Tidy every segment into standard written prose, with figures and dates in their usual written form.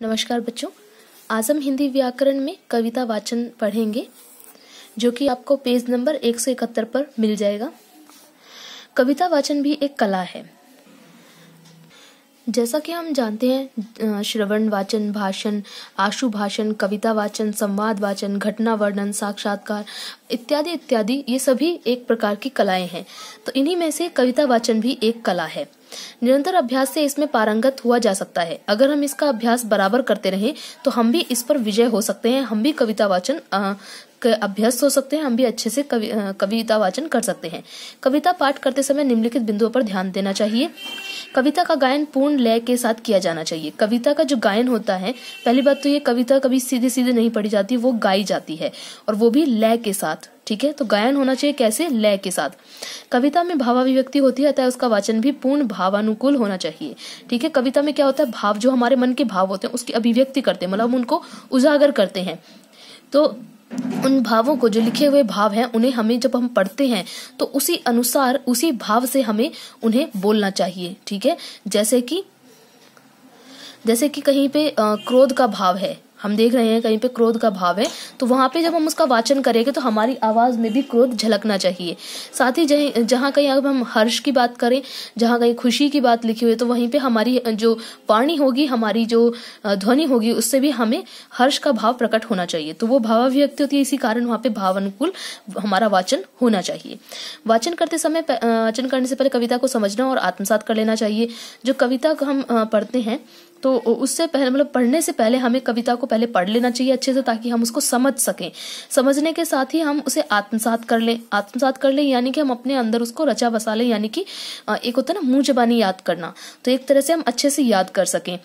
नमस्कार बच्चों, आज हम हिंदी व्याकरण में कविता वाचन पढ़ेंगे जो कि आपको पेज नंबर 171 पर मिल जाएगा। कविता वाचन भी एक कला है। जैसा कि हम जानते हैं, श्रवण वाचन, भाषण, आशु भाषण, कविता वाचन, संवाद वाचन, घटना वर्णन, साक्षात्कार इत्यादि इत्यादि ये सभी एक प्रकार की कलाएं हैं। तो इन्हीं में से कविता वाचन भी एक कला है। निरंतर अभ्यास से इसमें पारंगत हुआ जा सकता है। अगर हम इसका अभ्यास बराबर करते रहें तो हम भी इस पर विजय हो सकते हैं। हम भी कविता वाचन के अभ्यस्त हो सकते हैं। हम भी अच्छे से कविता वाचन कर सकते हैं। कविता पाठ करते समय निम्नलिखित बिंदुओं पर ध्यान देना चाहिए। कविता का गायन पूर्ण लय के साथ किया जाना चाहिए। कविता का जो गायन होता है, पहली बात तो ये कविता कभी सीधे सीधे नहीं पढ़ी जाती, वो गाई जाती है और वो भी लय के साथ। ठीक है, तो गायन होना चाहिए कैसे? लय के साथ। कविता में भावाभिव्यक्ति होती है, अतः उसका वाचन भी पूर्ण भावानुकूल होना चाहिए। ठीक है, कविता में क्या होता है, भाव जो हमारे मन के भाव होते हैं उसकी अभिव्यक्ति करते हैं, मतलब उनको उजागर करते हैं। तो उन भावों को, जो लिखे हुए भाव हैं, उन्हें हमें जब हम पढ़ते हैं तो उसी अनुसार, उसी भाव से हमें उन्हें बोलना चाहिए। ठीक है, जैसे कि कहीं पे क्रोध का भाव है, हम देख रहे हैं कहीं पे क्रोध का भाव है, तो वहां पे जब हम उसका वाचन करेंगे तो हमारी आवाज में भी क्रोध झलकना चाहिए। साथ ही जहां कहीं अगर हम हर्ष की बात करें, जहां कहीं खुशी की बात लिखी हुई है, तो वहीं पे हमारी जो वाणी होगी, हमारी जो ध्वनि होगी, उससे भी हमें हर्ष का भाव प्रकट होना चाहिए। तो वो भावाभिव्यक्ति होती है, इसी कारण वहां पे भावानुकूल हमारा वाचन होना चाहिए। वाचन करने से पहले कविता को समझना और आत्मसात कर लेना चाहिए। जो कविता को हम पढ़ते हैं तो उससे पहले, मतलब पढ़ने से पहले हमें कविता को पहले पढ़ लेना चाहिए अच्छे से, ताकि हम उसको समझ सकें। समझने के साथ ही हम उसे आत्मसात कर लें यानी कि हम अपने अंदर उसको रचा बसा लें, यानी कि एक होता है ना मुंह जबानी याद करना, तो एक तरह से हम अच्छे से याद कर सकें।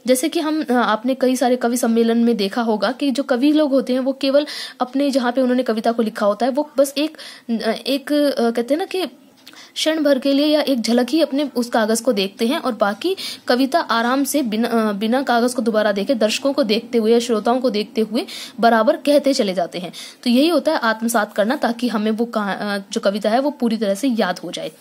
जैसे कि आपने कई सारे कवि सम्मेलन में देखा होगा कि जो कवि लोग होते हैं वो केवल अपने, जहाँ पे उन्होंने कविता को लिखा होता है, वो बस एक कहते हैं ना कि क्षण भर के लिए या एक झलक ही अपने उस कागज को देखते हैं, और बाकी कविता आराम से बिना कागज को दोबारा देखे, दर्शकों को देखते हुए या श्रोताओं को देखते हुए बराबर कहते चले जाते हैं। तो यही होता है आत्मसात करना, ताकि हमें वो जो कविता है वो पूरी तरह से याद हो जाए।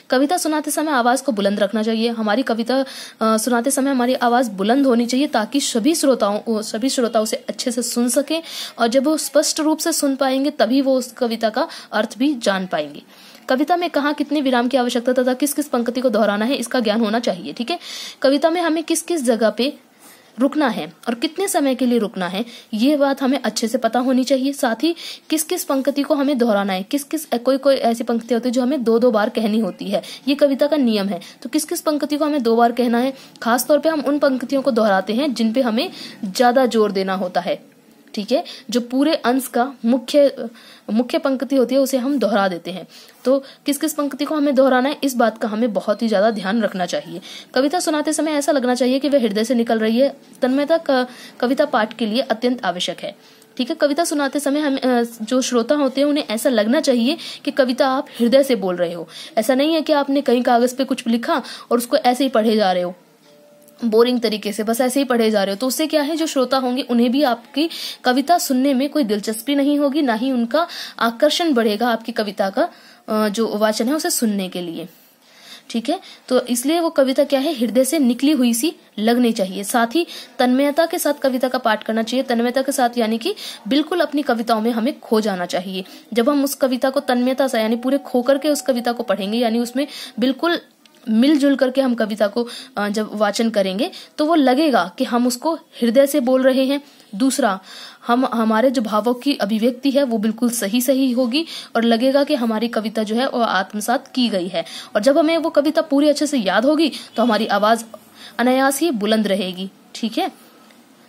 कविता सुनाते समय आवाज को बुलंद रखना चाहिए। हमारी कविता सुनाते समय हमारी आवाज बुलंद होनी चाहिए, ताकि सभी श्रोता उसे अच्छे से सुन सके, और जब वो स्पष्ट रूप से सुन पाएंगे तभी वो उस कविता का अर्थ भी जान पाएंगे। कविता में कहाँ कितने विराम की आवश्यकता तथा किस किस पंक्ति को दोहराना है, इसका ज्ञान होना चाहिए। ठीक है, कविता में हमें किस किस जगह पे रुकना है और कितने समय के लिए रुकना है, ये बात हमें अच्छे से पता होनी चाहिए। साथ ही किस किस पंक्ति को हमें दोहराना है, कोई ऐसी पंक्ति होती है जो हमें दो बार कहनी होती है, ये कविता का नियम है। तो किस किस पंक्ति को हमें 2 बार कहना है। खास तौर पे हम उन पंक्तियों को दोहराते हैं जिन पे हमें ज्यादा जोर देना होता है। ठीक है, जो पूरे अंश का मुख्य पंक्ति होती है उसे हम दोहरा देते हैं। तो किस किस पंक्ति को हमें दोहराना है, इस बात का हमें बहुत ही ज्यादा ध्यान रखना चाहिए। कविता सुनाते समय ऐसा लगना चाहिए कि वह हृदय से निकल रही है। तन्मयता कविता पाठ के लिए अत्यंत आवश्यक है। ठीक है, कविता सुनाते समय हम जो श्रोता होते हैं उन्हें ऐसा लगना चाहिए कि कविता आप हृदय से बोल रहे हो। ऐसा नहीं है कि आपने कहीं कागज पे कुछ लिखा और उसको ऐसे ही पढ़े जा रहे हो, बोरिंग तरीके से बस ऐसे ही पढ़े जा रहे हो। तो उससे क्या है, जो श्रोता होंगे उन्हें भी आपकी कविता सुनने में कोई दिलचस्पी नहीं होगी, ना ही उनका आकर्षण बढ़ेगा आपकी कविता का जो वाचन है उसे सुनने के लिए। ठीक है, तो इसलिए वो कविता क्या है, हृदय से निकली हुई सी लगनी चाहिए। साथ ही तन्मयता के साथ कविता का पाठ करना चाहिए। तन्मयता के साथ यानी कि बिल्कुल अपनी कविताओं में हमें खो जाना चाहिए। जब हम उस कविता को तन्मयता से, यानी पूरे खो करके उस कविता को पढ़ेंगे, यानी उसमें बिल्कुल मिलजुल करके हम कविता को जब वाचन करेंगे तो वो लगेगा कि हम उसको हृदय से बोल रहे हैं। दूसरा, हमारे जो भावों की अभिव्यक्ति है वो बिल्कुल सही होगी, और लगेगा कि हमारी कविता जो है वो आत्मसात की गई है। और जब हमें वो कविता पूरी अच्छे से याद होगी तो हमारी आवाज अनायास ही बुलंद रहेगी। ठीक है,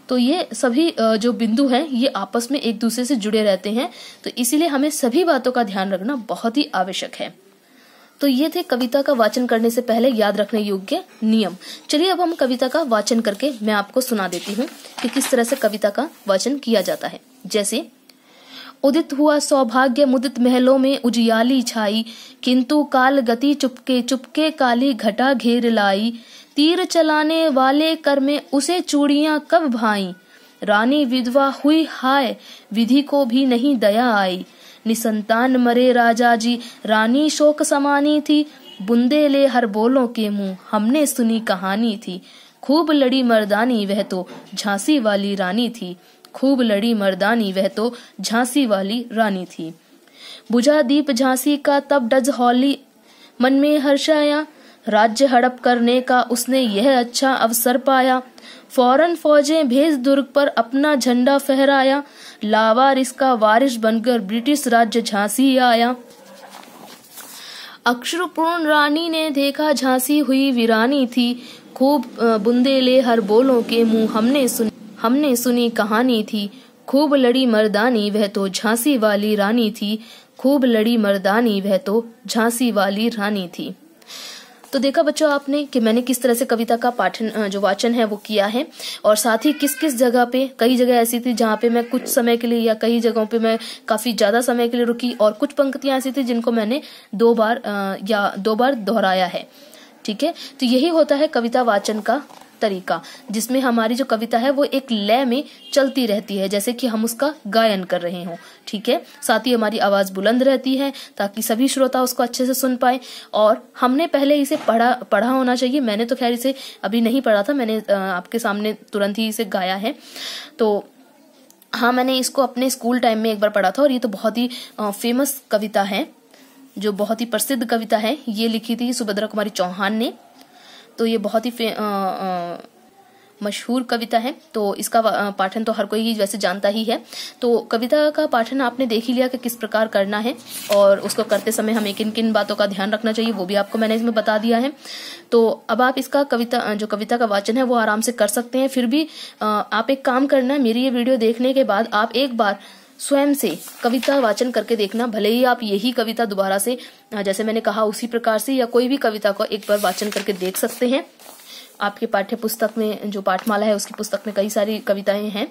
तो ये सभी जो बिंदु हैं ये आपस में एक दूसरे से जुड़े रहते हैं, तो इसीलिए हमें सभी बातों का ध्यान रखना बहुत ही आवश्यक है। तो ये थे कविता का वाचन करने से पहले याद रखने योग्य नियम। चलिए अब हम कविता का वाचन करके मैं आपको सुना देती हूँ कि किस तरह से कविता का वाचन किया जाता है। जैसे, उदित हुआ सौभाग्य मुदित महलों में उजियाली छाई, किंतु काल गति चुपके चुपके काली घटा घेर लाई, तीर चलाने वाले कर में उसे चूड़ियां कब भाई, रानी विधवा हुई हाय विधि को भी नहीं दया आई, निसंतान मरे राजा जी रानी शोक समानी थी, बुंदे ले हर बोलों के मुंह हमने सुनी कहानी थी, खूब लड़ी मर्दानी वह तो झांसी वाली रानी थी। खूब लड़ी मर्दानी वह तो झांसी वाली रानी थी। बुझा दीप झांसी का तब डज हौली, मन में हर्ष आया, राज्य हड़प करने का उसने यह अच्छा अवसर पाया। फौरन फौजें भेज दुर्ग पर अपना झंडा फहराया, लावारिस का वारिस बनकर ब्रिटिश राज्य झांसी आया। अश्रुपूर्ण रानी ने देखा झांसी हुई वीरानी थी, खूब बुंदेले हर बोलों के मुंह हमने सुनी कहानी थी। खूब लड़ी मर्दानी वह तो झांसी वाली रानी थी। खूब लड़ी मर्दानी वह तो झांसी वाली रानी थी। तो देखा बच्चों आपने कि मैंने किस तरह से कविता का पाठन जो वाचन है वो किया है, और साथ ही किस किस जगह पे, कई जगह ऐसी थी जहाँ पे मैं कुछ समय के लिए या कई जगहों पे मैं काफी ज्यादा समय के लिए रुकी, और कुछ पंक्तियां ऐसी थी जिनको मैंने दो बार दोहराया है। ठीक है, तो यही होता है कविता वाचन का तरीका, जिसमें हमारी जो कविता है वो एक लय में चलती रहती है, जैसे कि हम उसका गायन कर रहे हों। ठीक है, साथ ही हमारी आवाज बुलंद रहती है ताकि सभी श्रोता उसको अच्छे से सुन पाए। और हमने पहले इसे पढ़ा होना चाहिए। मैंने तो खैर इसे अभी नहीं पढ़ा था, मैंने आपके सामने तुरंत ही इसे गाया है। तो हाँ, मैंने इसको अपने स्कूल टाइम में एक बार पढ़ा था, और ये तो बहुत ही फेमस कविता है, जो बहुत ही प्रसिद्ध कविता है। ये लिखी थी सुभद्रा कुमारी चौहान ने। तो ये बहुत ही मशहूर कविता है। तो इसका पाठन तो हर कोई ही वैसे जानता ही है। तो कविता का पाठन आपने देख ही लिया कि किस प्रकार करना है, और उसको करते समय हमें किन किन बातों का ध्यान रखना चाहिए वो भी आपको मैंने इसमें बता दिया है। तो अब आप इसका कविता का वाचन है वो आराम से कर सकते हैं। फिर भी आप एक काम करना है, मेरी ये वीडियो देखने के बाद आप एक बार स्वयं से कविता वाचन करके देखना। भले ही आप यही कविता दोबारा से जैसे मैंने कहा उसी प्रकार से, या कोई भी कविता को एक बार वाचन करके देख सकते हैं। आपके पाठ्य पुस्तक में, जो पाठमाला है उसकी पुस्तक में कई सारी कविताएं हैं।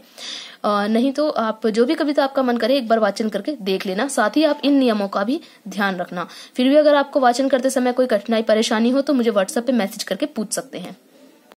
नहीं तो आप जो भी कविता आपका मन करे एक बार वाचन करके देख लेना। साथ ही आप इन नियमों का भी ध्यान रखना। फिर भी अगर आपको वाचन करते समय कोई कठिनाई परेशानी हो तो मुझे व्हाट्सएप पे मैसेज करके पूछ सकते हैं।